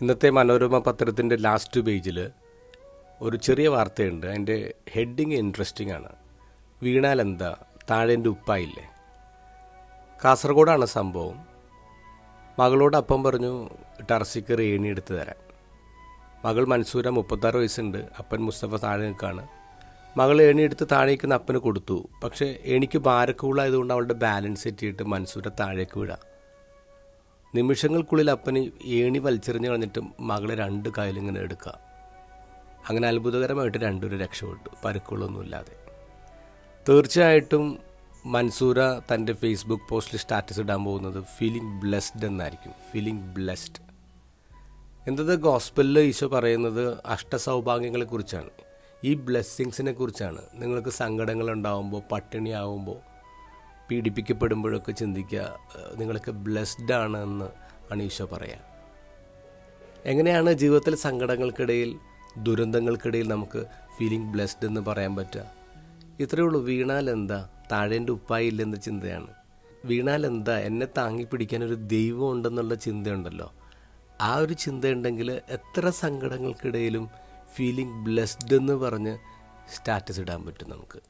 ഇന്നത്തെ മനോരമ പത്രത്തിൻ്റെ ലാസ്റ്റ് പേജിൽ ഒരു ചെറിയ വാർത്തയുണ്ട്. അതിൻ്റെ ഹെഡിങ് ഇൻട്രസ്റ്റിംഗ് ആണ്. വീണാൽ എന്താ, താഴേൻ്റെ ഉപ്പായില്ലേ. കാസർഗോഡാണ് സംഭവം. മകളോട് അപ്പം പറഞ്ഞു ടെറസിൽ ഏണി എടുത്ത് തരാൻ. മകൾ മൻസൂര 36 വയസ്സുണ്ട്. അപ്പൻ മുസ്തഫ താഴെ നിൽക്കുകയാണ്. മകൾ ഏണി എടുത്ത് താഴെ നിൽക്കുന്ന അപ്പന് കൊടുത്തു. പക്ഷേ ഏണിക്ക് ഭാരക്കുള്ളായതുകൊണ്ട് അവളുടെ ബാലൻസ് തെറ്റിയിട്ട് മൻസൂര താഴേക്ക് വിടാം. നിമിഷങ്ങൾക്കുള്ളിൽ അപ്പന് ഏണി വലിച്ചെറിഞ്ഞ് കളഞ്ഞിട്ട് മകളെ 2 കായലിങ്ങനെ എടുക്കുക. അങ്ങനെ അത്ഭുതകരമായിട്ട് രണ്ടുപേരും രക്ഷപ്പെട്ടു, പരുക്കുകളൊന്നുമില്ലാതെ. തീർച്ചയായിട്ടും മൻസൂര തൻ്റെ ഫേസ്ബുക്ക് പോസ്റ്റിൽ സ്റ്റാറ്റസ് ഇടാൻ പോകുന്നത് ഫീലിംഗ് ബ്ലെസ്ഡ് എന്നായിരിക്കും. ഫീലിംഗ് ബ്ലെസ്ഡ് എന്നത് ഗോസ്പലിൽ ഈശോ പറയുന്നത് അഷ്ടസൗഭാഗ്യങ്ങളെക്കുറിച്ചാണ്. ഈ ബ്ലെസ്സിങ്സിനെ കുറിച്ചാണ്. നിങ്ങൾക്ക് സങ്കടങ്ങളുണ്ടാകുമ്പോൾ, പട്ടിണിയാവുമ്പോൾ, പീഡിപ്പിക്കപ്പെടുമ്പോഴൊക്കെ ചിന്തിക്കുക, നിങ്ങളൊക്കെ ബ്ലെസ്ഡ് ആണ് എന്ന് ആണ് ഈശോ പറയുക. എങ്ങനെയാണ് ജീവിതത്തിൽ സങ്കടങ്ങൾക്കിടയിൽ, ദുരന്തങ്ങൾക്കിടയിൽ നമുക്ക് ഫീലിംഗ് ബ്ലെസ്ഡ് എന്ന് പറയാൻ പറ്റുക? ഇത്രയേ ഉള്ളൂ. വീണാൽ എന്താ, താഴേൻ്റെ ഉപ്പായില്ലെന്ന ചിന്തയാണ്. വീണാൽ എന്താ, എന്നെ താങ്ങി പിടിക്കാനൊരു ദൈവം ഉണ്ടെന്നുള്ള ചിന്തയുണ്ടല്ലോ. ആ ഒരു ചിന്തയുണ്ടെങ്കിൽ എത്ര സങ്കടങ്ങൾക്കിടയിലും ഫീലിംഗ് ബ്ലെസ്ഡ് എന്ന് പറഞ്ഞ് സ്റ്റാറ്റസ് ഇടാൻ പറ്റും നമുക്ക്.